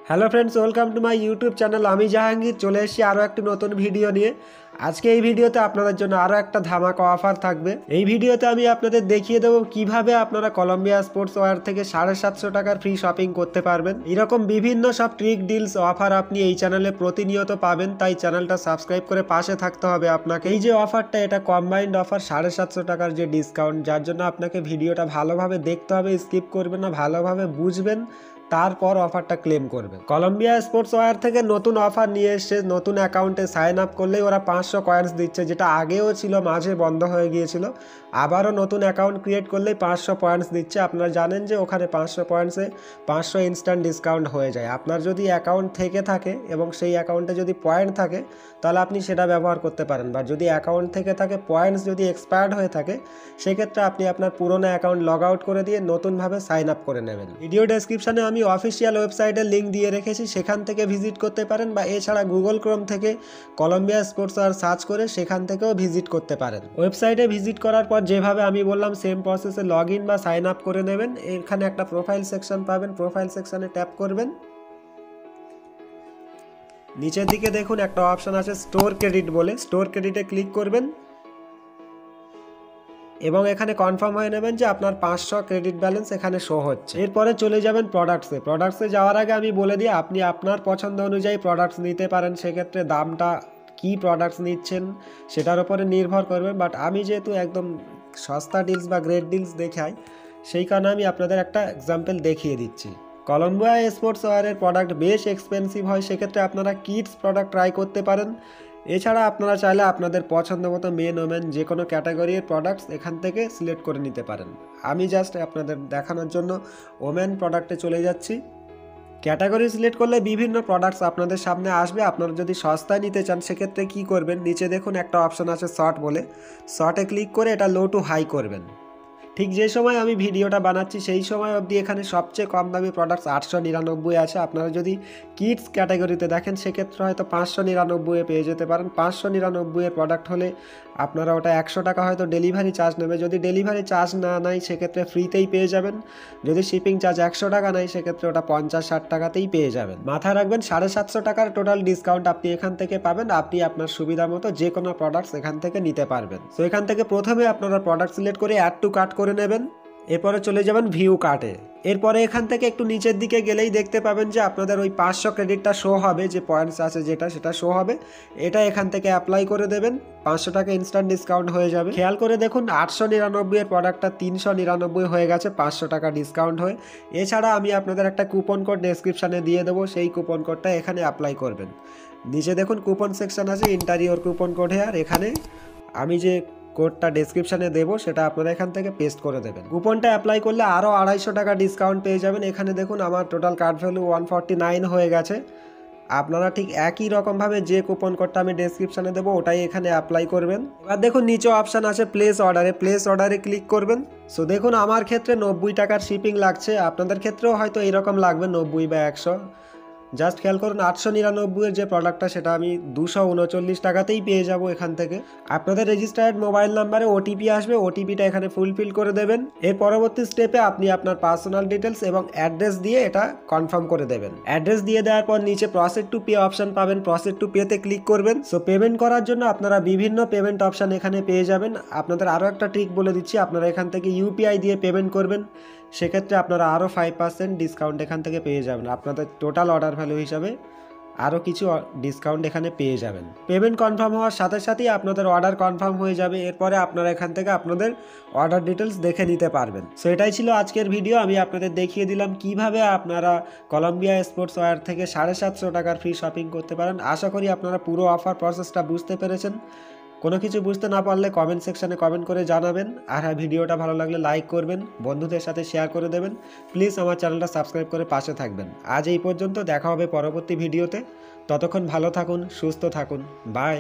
Hello friends, welcome to my YouTube channel. আমি জাহাঙ্গীর চলে এসেছি আরও একটি নতুন ভিডিও নিয়ে। আজকে এই ভিডিওতে আপনাদের জন্য আরও একটা ধামাকা অফার থাকবে। এই ভিডিওতে আমি আপনাদের দেখিয়ে দেবো কিভাবে আপনারা কলম্বিয়া স্পোর্টস ওয়্যার থেকে 750 টাকার ফ্রি শপিং করতে পারবেন। এরকম বিভিন্ন সব ট্রিক ডিলস অফার আপনি এই চ্যানেলে প্রতিনিয়ত পাবেন, তাই চ্যানেলটা সাবস্ক্রাইব করে পাশে থাকতে হবে আপনাকে। এই যে অফারটা, এটা কম্বাইন্ড অফার 750 টাকার যে ডিসকাউন্ট, যার জন্য আপনাকে ভিডিওটা ভালোভাবে দেখতে হবে, স্কিপ করবেন না, ভালোভাবে বুঝবেন, তারপর অফারটা ক্লেম করবেন। কলম্বিয়া স্পোর্টস ওয়্যার থেকে নতুন অফার নিয়ে এসছে। নতুন অ্যাকাউন্টে সাইন আপ করলেই ওরা 500 কয়েন্স দিচ্ছে, যেটা আগেও ছিল, মাঝে বন্ধ হয়ে গিয়েছিল। আবারও নতুন অ্যাকাউন্ট ক্রিয়েট করলেই 500 পয়েন্টস দিচ্ছে। আপনারা জানেন যে ওখানে 500 পয়েন্টসে 500 ইনস্ট্যান্ট ডিসকাউন্ট হয়ে যায়। আপনার যদি অ্যাকাউন্ট থেকে থাকে এবং সেই অ্যাকাউন্টে যদি পয়েন্ট থাকে, তাহলে আপনি সেটা ব্যবহার করতে পারেন। বা যদি অ্যাকাউন্ট থেকে থাকে, পয়েন্টস যদি এক্সপায়ার্ড হয়ে থাকে, সেক্ষেত্রে আপনি আপনার পুরোনো অ্যাকাউন্ট লগ আউট করে দিয়ে নতুনভাবে সাইন আপ করে নেবেন। ভিডিও ডেসক্রিপশনে আমি অফিসিয়াল ওয়েবসাইটের লিঙ্ক দিয়ে রেখেছি, সেখান থেকে ভিজিট করতে পারেন। বা এছাড়া গুগল ক্রোম থেকে কলম্বিয়া স্পোর্টস ওয়্যার সার্চ করে সেখান থেকেও ভিজিট করতে পারেন। ওয়েবসাইটে ভিজিট করার পর যেভাবে আমি বললাম সেম প্রসেসে লগ ইন বা সাইন আপ করে নেবেন। এখানে একটা প্রোফাইল সেকশন পাবেন, প্রোফাইল সেকশনে ট্যাপ করবেন। নিচের দিকে দেখুন একটা অপশন আছে স্টোর ক্রেডিট বলে, স্টোর ক্রেডিটে ক্লিক করবেন এবং এখানে কনফার্ম হয়ে নেবেন যে আপনার 500 ক্রেডিট ব্যালেন্স এখানে শো হচ্ছে। এরপরে চলে যাবেন প্রোডাক্টসে যাওয়ার আগে আমি বলে দিই, আপনি আপনার পছন্দ অনুযায়ী প্রোডাক্টস নিতে পারেন। সেক্ষেত্রে দামটা কি প্রোডাক্টস নিচ্ছেন সেটার উপরে নির্ভর করবে। বাট আমি যেহেতু একদম সস্তা ডিলস বা গ্রেট ডিলস দেখাই, সেই কারণে আমি আপনাদের একটা এক্সাম্পল দেখিয়ে দিচ্ছি। কলম্বিয়া স্পোর্টস ওয়্যারের প্রোডাক্ট বেশ এক্সপেন্সিভ হয়, সেক্ষেত্রে আপনারা কিডস প্রোডাক্ট ট্রাই করতে পারেন। এছাড়া আপনারা চাইলে আপনাদের পছন্দ মতো মেন ওমেন যে কোনো ক্যাটাগরির প্রোডাক্টস এখান থেকে সিলেক্ট করে নিতে পারেন। আমি জাস্ট আপনাদের দেখানোর জন্য ওমেন প্রোডাক্টে চলে যাচ্ছি। ক্যাটাগরি সিলেক্ট করলে বিভিন্ন প্রোডাক্টস আপনাদের সামনে আসবে। আপনারা যদি সস্তায় নিতে চান সেক্ষেত্রে কী করবেন, নিচে দেখুন একটা অপশন আছে শর্ট বলে, শর্টে ক্লিক করে এটা লো টু হাই করবেন। ঠিক যে সময় আমি ভিডিওটা বানাচ্ছি সেই সময় অবধি এখানে সবচেয়ে কম দামি প্রোডাক্টস 899 আছে। আপনারা যদি কিডস ক্যাটাগরিতে দেখেন সেক্ষেত্রে হয়তো 599 পেয়ে যেতে পারেন। 599 প্রোডাক্ট হলে আপনারা ওটা 100 টাকা হয়তো ডেলিভারি চার্জ নেবে। যদি ডেলিভারি চার্জ না নেয় সেক্ষেত্রে ফ্রিতেই পেয়ে যাবেন। যদি শিপিং চার্জ 100 টাকা নেয় সেক্ষেত্রে ওটা 50-60 টাকাতেই পেয়ে যাবেন। মাথায় রাখবেন 750 টাকার টোটাল ডিসকাউন্ট আপনি এখান থেকে পাবেন। আপনি আপনার সুবিধা মতো যে কোনো প্রোডাক্টস এখান থেকে নিতে পারবেন। তো এখান থেকে প্রথমে আপনারা প্রোডাক্ট সিলেক্ট করে অ্যাড টু কার্ট করে নেবেন। এরপরে চলে যাবেন ভিউ কার্টে। এরপরে এখান থেকে একটু নিচের দিকে গেলেই দেখতে পাবেন যে আপনাদের ওই 500 ক্রেডিটটা শো হবে, যে পয়েন্টস আছে সেটা শো হবে। এটা এখান থেকে অ্যাপ্লাই করে দেবেন, 500 টাকা ইনস্ট্যান্ট ডিসকাউন্ট হয়ে যাবে। খেয়াল করে দেখুন 899 এর প্রোডাক্টটা 399 হয়ে গেছে 500 টাকা ডিসকাউন্ট হয়ে। এছাড়া আমি আপনাদের একটা কুপন কোড ডেসক্রিপশানে দিয়ে দেবো, সেই কুপন কোডটা এখানে অ্যাপ্লাই করবেন। নিচে দেখুন কুপন সেকশন আছে, enter your coupon code here. এখানে আমি যে কোডটা ডেসক্রিপশানে দেবো সেটা আপনারা এখান থেকে পেস্ট করে দেবেন। কুপনটা অ্যাপ্লাই করলে আরও 250 টাকা ডিসকাউন্ট পেয়ে যাবেন। এখানে দেখুন আমার টোটাল কার্ড ভ্যালু 149 হয়ে গেছে। আপনারা ঠিক একই রকমভাবে যে কুপন কোডটা আমি ডেসক্রিপশানে দেবো ওটাই এখানে অ্যাপ্লাই করবেন। এবার দেখুন নিচে অপশান আছে প্লেস অর্ডারে ক্লিক করবেন। সো দেখুন আমার ক্ষেত্রে 90 টাকার শিপিং লাগছে, আপনাদের ক্ষেত্রেও হয়তো এরকম লাগবে 90 বা 100। জাস্ট খেয়াল করুন 899 যে প্রোডাক্টটা সেটা আমি 239 টাকাতেই পেয়ে যাব এখান থেকে। আপনাদের রেজিস্টার্ড মোবাইল নাম্বারে ওটিপি আসবে, ওটিপিটা এখানে ফুলফিল করে দেবেন। এর পরবর্তী স্টেপে আপনি আপনার পার্সোনাল ডিটেলস এবং অ্যাড্রেস দিয়ে এটা কনফার্ম করে দেবেন। অ্যাড্রেস দিয়ে দেওয়ার পর নিচে প্রসিড টু পে অপশন পাবেন, প্রসিড টু পেতে ক্লিক করবেন। সো পেমেন্ট করার জন্য আপনারা বিভিন্ন পেমেন্ট অপশন এখানে পেয়ে যাবেন। আপনাদের আরও একটা ট্রিক বলে দিচ্ছি, আপনারা এখান থেকে ইউপিআই দিয়ে পেমেন্ট করবেন, সেক্ষেত্রে আপনারা আরও 5% ডিসকাউন্ট এখান থেকে পেয়ে যাবেন। আপনাদের টোটাল অর্ডার ভ্যালু হিসাবে আরও কিছু ডিসকাউন্ট এখানে পেয়ে যাবেন। পেমেন্ট কনফার্ম হওয়ার সাথে সাথেই আপনাদের অর্ডার কনফার্ম হয়ে যাবে। এরপরে আপনারা এখান থেকে আপনাদের অর্ডার ডিটেলস দেখে নিতে পারবেন। সো এটাই ছিল আজকের ভিডিও। আমি আপনাদের দেখিয়ে দিলাম কিভাবে আপনারা কলম্বিয়া স্পোর্টস ওয়্যার থেকে 750 টাকার ফ্রি শপিং করতে পারেন। আশা করি আপনারা পুরো অফার প্রসেসটা বুঝতে পেরেছেন। কোনো কিছু বুঝতে না পারলে কমেন্ট সেকশানে কমেন্ট করে জানাবেন। আর হ্যাঁ, ভিডিওটা ভালো লাগলে লাইক করবেন, বন্ধুদের সাথে শেয়ার করে দেবেন। প্লিজ আমার চ্যানেলটা সাবস্ক্রাইব করে পাশে থাকবেন। আজ এই পর্যন্ত, দেখা হবে পরবর্তী ভিডিওতে। ততক্ষণ ভালো থাকুন, সুস্থ থাকুন, বাই।